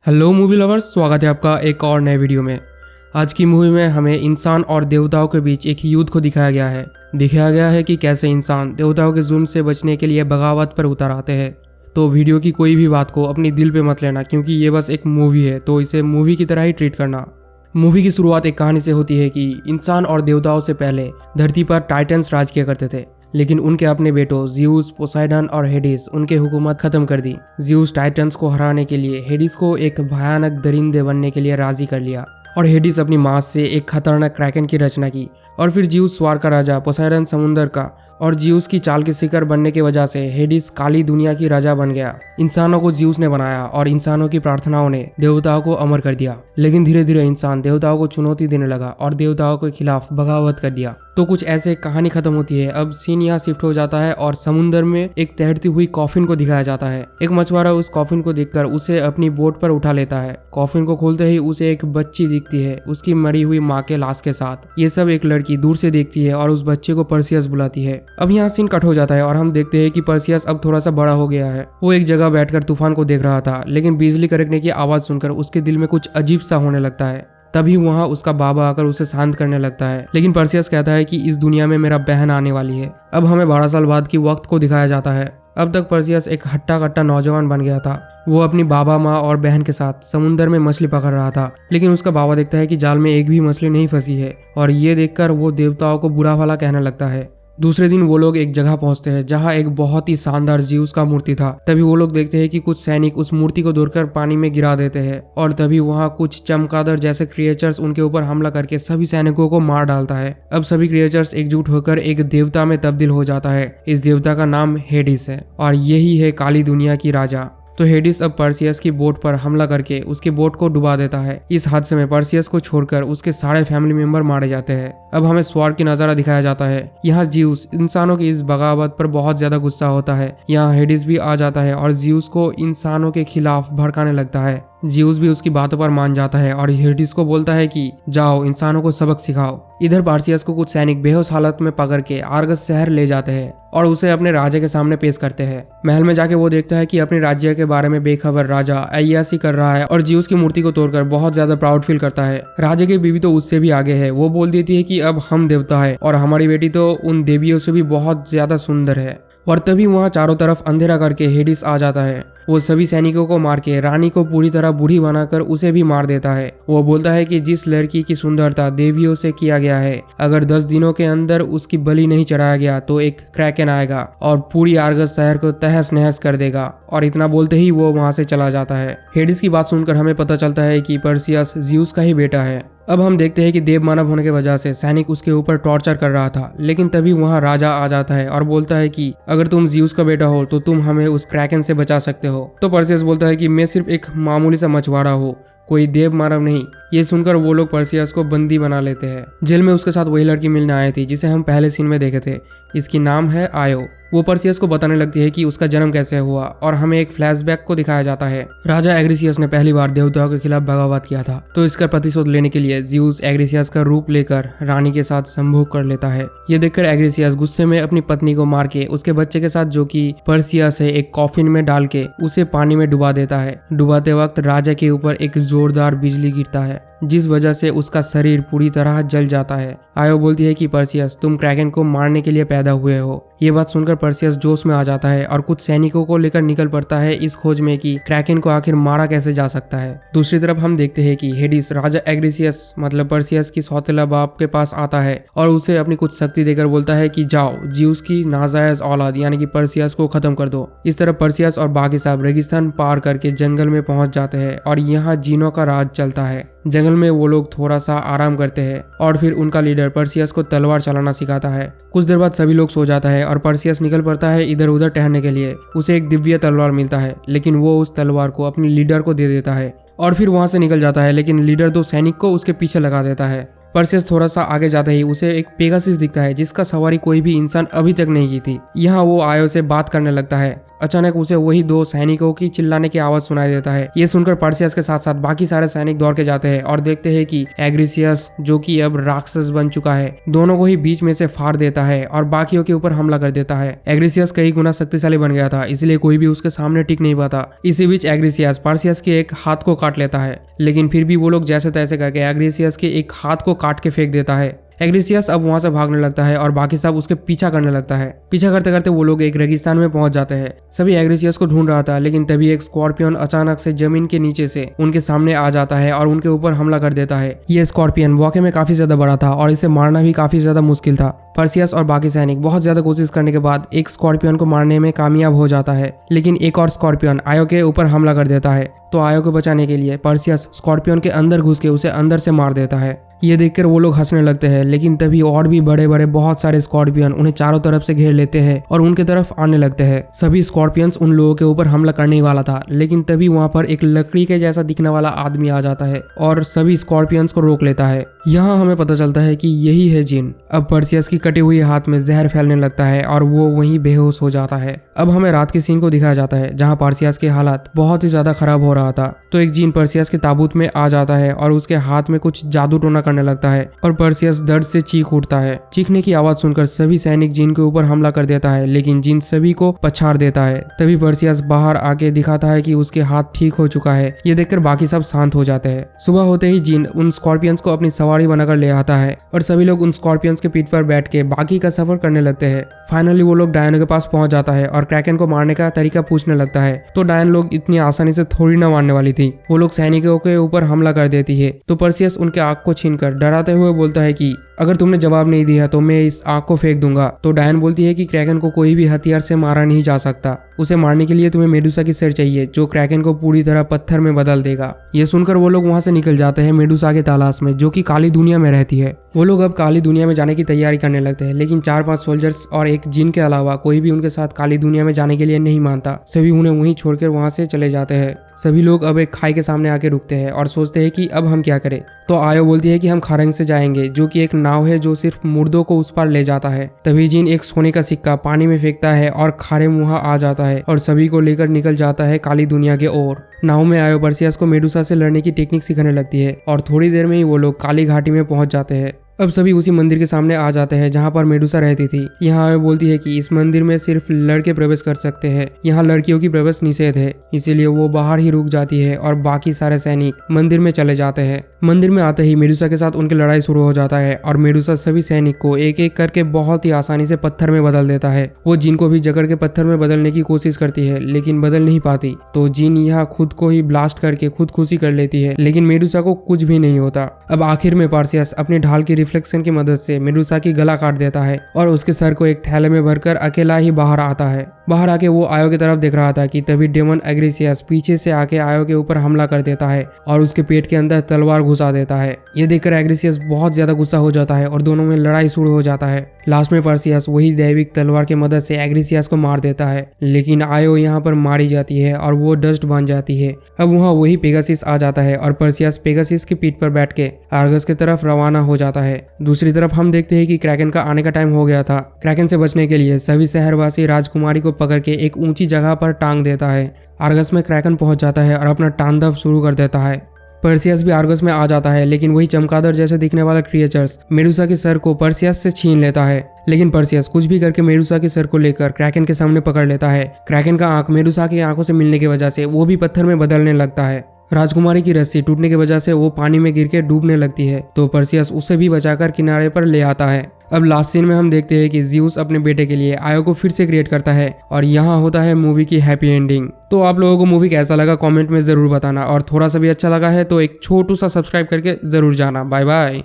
Hello movie lovers, स्वागत है आपका एक और नए वीडियो में। आज की मूवी में हमें इंसान और देवताओं के बीच एक युद्ध को दिखाया गया है। दिखाया गया है कि कैसे इंसान देवताओं के जुल्म से बचने के लिए बगावत पर उतर आते हैं। तो वीडियो की कोई भी बात को अपनी दिल पे मत लेना, क्योंकि ये बस एक मूवी है, तो इसे मूवी की तरह ही ट्रीट करना। मूवी की शुरुआत एक कहानी से होती है कि इंसान और देवताओं से पहले धरती पर टाइटन्स राज किया करते थे, लेकिन उनके अपने बेटों ज़्यूस, पोसाइडन और हेडिस उनके हुकूमत खत्म कर दी। ज़्यूस टाइटन्स को हराने के लिए हेडिस को एक भयानक दरिंदे बनने के लिए राजी कर लिया और हेडिस अपनी मांस से एक खतरनाक क्रैकन की रचना की। और फिर ज़्यूस स्वार का राजा, पोसाइडन समुंदर का, और ज़्यूस की चाल के शिकार बनने की वजह से हेडिस काली दुनिया की राजा बन गया। इंसानों को ज़्यूस ने बनाया और इंसानों की प्रार्थनाओं ने देवताओं को अमर कर दिया। लेकिन धीरे धीरे इंसान देवताओं को चुनौती देने लगा और देवताओं के खिलाफ बगावत कर दिया। तो कुछ ऐसे कहानी खत्म होती है। अब सीन यहाँ शिफ्ट हो जाता है और समुंदर में एक तैरती हुई कॉफिन को दिखाया जाता है। एक मछुआरा उस कॉफिन को देखकर उसे अपनी बोट पर उठा लेता है। कॉफिन को खोलते ही उसे एक बच्ची दिखती है, उसकी मरी हुई माँ के लाश के साथ। ये सब एक लड़की दूर से देखती है और उस बच्चे को पर्सियस बुलाती है। अब यहाँ सीन कट हो जाता है और हम देखते हैं कि पर्सियस अब थोड़ा सा बड़ा हो गया है। वो एक जगह बैठकर तूफान को देख रहा था, लेकिन बिजली कड़कने की आवाज सुनकर उसके दिल में कुछ अजीब सा होने लगता है। तभी वहाँ उसका बाबा आकर उसे शांत करने लगता है, लेकिन पर्सियस कहता है कि इस दुनिया में मेरा बहन आने वाली है। अब हमें 12 साल बाद की वक्त को दिखाया जाता है। अब तक पर्सियस एक हट्टा कट्टा नौजवान बन गया था। वो अपनी बाबा, माँ और बहन के साथ समुंदर में मछली पकड़ रहा था, लेकिन उसका बाबा देखता है कि जाल में एक भी मछली नहीं फंसी है, और ये देखकर वो देवताओं को बुरा भला कहने लगता है। दूसरे दिन वो लोग एक जगह पहुंचते हैं जहां एक बहुत ही शानदार ज़्यूस का मूर्ति था। तभी वो लोग देखते हैं कि कुछ सैनिक उस मूर्ति को तोड़कर पानी में गिरा देते हैं, और तभी वहां कुछ चमगादड़ जैसे क्रिएचर्स उनके ऊपर हमला करके सभी सैनिकों को मार डालता है। अब सभी क्रिएचर्स एकजुट होकर एक देवता में तब्दील हो जाता है। इस देवता का नाम हेडिस है और यही है काली दुनिया की राजा। तो हेडिस अब पर्सियस की बोट पर हमला करके उसकी बोट को डुबा देता है। इस हादसे में पर्सियस को छोड़कर उसके सारे फैमिली मेंबर मारे जाते हैं। अब हमें स्वार की नजारा दिखाया जाता है। यहाँ ज़्यूस इंसानों की इस बगावत पर बहुत ज्यादा गुस्सा होता है। यहाँ हेडिस भी आ जाता है और ज़्यूस को इंसानों के खिलाफ भड़काने लगता है। ज़्यूस भी उसकी बातों पर मान जाता है और हेडिस को बोलता है कि जाओ इंसानों को सबक सिखाओ। इधर पर्सियस को कुछ सैनिक बेहोश हालत में पकड़ के आर्गस शहर ले जाते हैं और उसे अपने राजा के सामने पेश करते हैं। महल में जाके वो देखता है कि अपने राज्य के बारे में बेखबर राजा अय्यासी कर रहा है और ज़्यूस की मूर्ति को तोड़कर बहुत ज्यादा प्राउड फील करता है। राजा की बीवी तो उससे भी आगे है। वो बोल देती है कि अब हम देवता है और हमारी बेटी तो उन देवियों से भी बहुत ज्यादा सुंदर है। और तभी वहाँ चारों तरफ अंधेरा करके हेडिस आ जाता है। वो सभी सैनिकों को मार के रानी को पूरी तरह बूढ़ी बनाकर उसे भी मार देता है। वो बोलता है कि जिस लड़की की सुंदरता देवियों से किया गया है, अगर 10 दिनों के अंदर उसकी बलि नहीं चढ़ाया गया तो एक क्रैकन आएगा और पूरी आर्गस शहर को तहस नहस कर देगा। और इतना बोलते ही वो वहाँ से चला जाता है। हेडिस की बात सुनकर हमें पता चलता है कि पर्सियस ज़्यूस का ही बेटा है। अब हम देखते हैं कि देव मानव होने की वजह से सैनिक उसके ऊपर टॉर्चर कर रहा था, लेकिन तभी वहाँ राजा आ जाता है और बोलता है कि अगर तुम ज़्यूस का बेटा हो तो तुम हमें उस क्रैकन से बचा सकते हो। तो पर्सियस बोलता है कि मैं सिर्फ एक मामूली सा मछुआरा हूँ, कोई देव मानव नहीं। ये सुनकर वो लोग पर्सियस को बंदी बना लेते हैं। जेल में उसके साथ वही लड़की मिलने आई थी जिसे हम पहले सीन में देखे थे। इसकी नाम है आयो। वो पर्सियस को बताने लगती है कि उसका जन्म कैसे हुआ और हमें एक फ्लैशबैक को दिखाया जाता है। राजा एग्रीसियस ने पहली बार देवताओं के खिलाफ बगावत किया था, तो इसका प्रतिशोध लेने के लिए ज़्यूस एग्रीसियस का रूप लेकर रानी के साथ संभोग कर लेता है। ये देखकर एग्रीसियस गुस्से में अपनी पत्नी को मार के उसके बच्चे के साथ, जो कि पर्सियस है, एक कॉफिन में डाल के उसे पानी में डुबा देता है। डुबाते वक्त राजा के ऊपर एक जोरदार बिजली गिरता है, जिस वजह से उसका शरीर पूरी तरह जल जाता है। आयो बोलती है कि पर्सियस, तुम क्रैकन को मारने के लिए पैदा हुए हो। ये बात सुनकर पर्सियस जोश में आ जाता है और कुछ सैनिकों को लेकर निकल पड़ता है इस खोज में कि क्रैकन को आखिर मारा कैसे जा सकता है। दूसरी तरफ हम देखते हैं कि हेडिस राजा एग्रीसियस मतलब पर्सियस की सौतेला बाप के पास आता है और उसे अपनी कुछ शक्ति देकर बोलता है कि जाओ ज़्यूस की नाजायज औलाद यानी कि पर्सियस को खत्म कर दो। इस तरह पर्सियस और बाकी सब रेगिस्तान पार करके जंगल में पहुंच जाते हैं और यहाँ जीनों का राज चलता है। जंगल में वो लोग थोड़ा सा आराम करते हैं और फिर उनका लीडर पर्सियस को तलवार चलाना सिखाता है। कुछ देर बाद सभी लोग सो जाता है और पर्सियस निकल पड़ता है इधर उधर टहलने के लिए। उसे एक दिव्य तलवार मिलता है, लेकिन वो उस तलवार को अपने लीडर को दे देता है और फिर वहां से निकल जाता है, लेकिन लीडर 2 सैनिक को उसके पीछे लगा देता है। पर्सियस थोड़ा सा आगे जाते ही उसे एक पेगासस दिखता है जिसका सवारी कोई भी इंसान अभी तक नहीं की थी। यहाँ वो आयो से बात करने लगता है। अचानक उसे वही दो सैनिकों की चिल्लाने की आवाज सुनाई देता है। ये सुनकर पर्सियस के साथ साथ बाकी सारे सैनिक दौड़ के जाते हैं और देखते हैं कि एग्रीसियस, जो कि अब राक्षस बन चुका है, दोनों को ही बीच में से फाड़ देता है और बाकियों के ऊपर हमला कर देता है। एग्रीसियस कई गुना शक्तिशाली बन गया था, इसलिए कोई भी उसके सामने टिक नहीं पाता। इसी बीच एग्रीसियस पर्सियस के एक हाथ को काट लेता है, लेकिन फिर भी वो लोग जैसे तैसे करके एग्रीसियस के एक हाथ को काट के फेंक देता है। एग्रीसियस अब वहां से भागने लगता है और बाकी सब उसके पीछा करने लगता है। पीछा करते करते वो लोग एक रेगिस्तान में पहुंच जाते हैं। सभी एग्रीसियस को ढूंढ रहा था, लेकिन तभी एक स्कॉर्पियन अचानक से जमीन के नीचे से उनके सामने आ जाता है और उनके ऊपर हमला कर देता है। ये स्कॉर्पियन वाकई में काफी ज्यादा बड़ा था और इसे मारना भी काफी ज्यादा मुश्किल था। पर्सियस और बाकी सैनिक बहुत ज्यादा कोशिश करने के बाद एक स्कॉर्पियन को मारने में कामयाब हो जाता है, लेकिन एक और स्कॉर्पियन आयो के ऊपर हमला कर देता है। तो आयो को बचाने के लिए पर्सियस स्कॉर्पियन के अंदर घुस के उसे अंदर से मार देता है। ये देखकर वो लोग हंसने लगते हैं, लेकिन तभी और भी बड़े बड़े बहुत सारे स्कॉर्पियन उन्हें चारों तरफ से घेर लेते हैं और उनके तरफ आने लगते हैं। सभी स्कॉर्पियंस उन लोगों के ऊपर हमला करने ही वाला था, लेकिन तभी वहां पर एक लकड़ी के जैसा दिखने वाला आदमी आ जाता है और सभी स्कॉर्पियंस को रोक लेता है। यहाँ हमें पता चलता है कि यही है जिन। अब पर्सियस की कटे हुए हाथ में जहर फैलने लगता है और वो वहीं बेहोश हो जाता है। अब हमें रात के सीन को दिखाया जाता है, जहाँ पर्सियस के हालात बहुत ही ज्यादा खराब हो रहा था। तो एक जिन पर्सियस के ताबूत में आ जाता है और उसके हाथ में कुछ जादू टोना करने लगता है और पर्सियस दर्द से चीख उठता है। चीखने की आवाज सुनकर सभी सैनिक जिन के ऊपर हमला कर देता है, लेकिन जिन सभी को पछाड़ देता है। तभी पर्सियस बाहर आके दिखाता है कि उसके हाथ ठीक हो चुका है। ये देखकर बाकी सब शांत हो जाते हैं। सुबह होते ही जिन उन स्कॉर्पियंस को अपनी सवारी बनाकर ले आता है और सभी लोग उन स्कॉर्पियंस के पीठ पर बैठ के बाकी का सफर करने लगते हैं। फाइनली वो लोग डायनो के पास पहुंच जाता है और क्रैकन को मारने का तरीका पूछने लगता है। तो डायन लोग इतनी आसानी से थोड़ी ना मारने वाली थी, वो लोग सैनिकों के ऊपर हमला कर देती है। तो पर्सियस उनके आंख को छीनकर डराते हुए बोलता है कि अगर तुमने जवाब नहीं दिया तो मैं इस आंख को फेंक दूंगा। तो डायन बोलती है कि क्रैकन को कोई भी हथियार से मारा नहीं जा सकता, उसे मारने के लिए तुम्हें मेडुसा की सिर चाहिए, जो क्रैकन को पूरी तरह पत्थर में बदल देगा। ये सुनकर वो लोग वहां से निकल जाते हैं मेडुसा के तलाश में, जो कि काली दुनिया में रहती है। वो लोग अब काली दुनिया में जाने की तैयारी करने लगते हैं, लेकिन 4-5 सोल्जर्स और एक जिन के अलावा कोई भी उनके साथ काली दुनिया में जाने के लिए नहीं मानता। सभी उन्हें वहीं छोड़कर वहां से चले जाते हैं। सभी लोग अब एक खाई के सामने आके रुकते हैं और सोचते हैं कि अब हम क्या करें। तो आयो बोलती है कि हम खारंग से जाएंगे, जो कि एक नाव है जो सिर्फ मुर्दों को उस पार ले जाता है। तभी जिन एक सोने का सिक्का पानी में फेंकता है और खारे मुंह आ जाता है और सभी को लेकर निकल जाता है काली दुनिया के ओर। नाव में आयो पर्सियस को मेडुसा से लड़ने की टेक्निक सिखाने लगती है और थोड़ी देर में ही वो लोग काली घाटी में पहुंच जाते हैं। अब सभी उसी मंदिर के सामने आ जाते हैं जहाँ पर मेडुसा रहती थी। यहाँ आयो बोलती है कि इस मंदिर में सिर्फ लड़के प्रवेश कर सकते हैं, यहाँ लड़कियों की प्रवेश निषेध है, इसीलिए वो बाहर ही रुक जाती है और बाकी सारे सैनिक मंदिर में चले जाते हैं। मंदिर में आते ही मेडुसा के साथ उनकी लड़ाई शुरू हो जाता है और मेडुसा सभी सैनिक को एक एक करके बहुत ही आसानी से पत्थर में बदल देता है। वो जिन को भी जकड़ के पत्थर में बदलने की कोशिश करती है, लेकिन बदल नहीं पाती। तो जिन यहाँ खुद को ही ब्लास्ट करके खुदकुशी कर लेती है, लेकिन मेडुसा को कुछ भी नहीं होता। अब आखिर में पर्सियस अपनी ढाल की रिफ्लेक्शन की मदद से मेडुसा की गला काट देता है और उसके सर को एक थैले में भरकर अकेला ही बाहर आता है। बाहर आके वो आयो की तरफ देख रहा था कि तभी डेमन एग्रीसियस पीछे से आके आयो के ऊपर हमला कर देता है और उसके पेट के अंदर तलवार घुसा देता है। ये देखकर एग्रीसियस बहुत ज्यादा गुस्सा हो जाता है और दोनों में लड़ाई शुरू हो जाता है। लास्ट में पर्सियस वही दैविक तलवार की मदद से एग्रीसियस को मार देता है, लेकिन आयो यहाँ पर मारी जाती है और वो डस्ट बन जाती है। अब वहाँ वही पेगासिस आ जाता है और पर्सियस पेगासिस की पीठ पर बैठ के आर्गस की तरफ रवाना हो जाता है। दूसरी तरफ हम देखते हैं कि क्रैकन का आने का टाइम हो गया था। क्रैकन से बचने के लिए सभी शहरवासी राजकुमारी को पकड़ के एक ऊंची जगह पर टांग देता है। आर्गस में क्रैकन पहुंच जाता है और अपना तांडव शुरू कर देता है। पर्सियस भी आर्गस में आ जाता है, लेकिन वही चमगादड़ जैसे दिखने वाला क्रिएचर्स मेडुसा के सर को पर्सियस से छीन लेता है। लेकिन पर्सियस कुछ भी करके मेडुसा के सर को लेकर क्रैकन के सामने पकड़ लेता है। क्रैकन का आंख मेडुसा की आंखों से मिलने की वजह से वो भी पत्थर में बदलने लगता है। राजकुमारी की रस्सी टूटने की वजह से वो पानी में गिर के डूबने लगती है, तो पर्सियस उसे भी बचाकर किनारे पर ले आता है। अब लास्ट सीन में हम देखते हैं कि ज़्यूस अपने बेटे के लिए आयो को फिर से क्रिएट करता है और यहाँ होता है मूवी की हैप्पी एंडिंग। तो आप लोगों को मूवी कैसा लगा कमेंट में जरूर बताना, और थोड़ा सा भी अच्छा लगा है तो एक छोटू सा सब्सक्राइब करके जरूर जाना। Bye bye.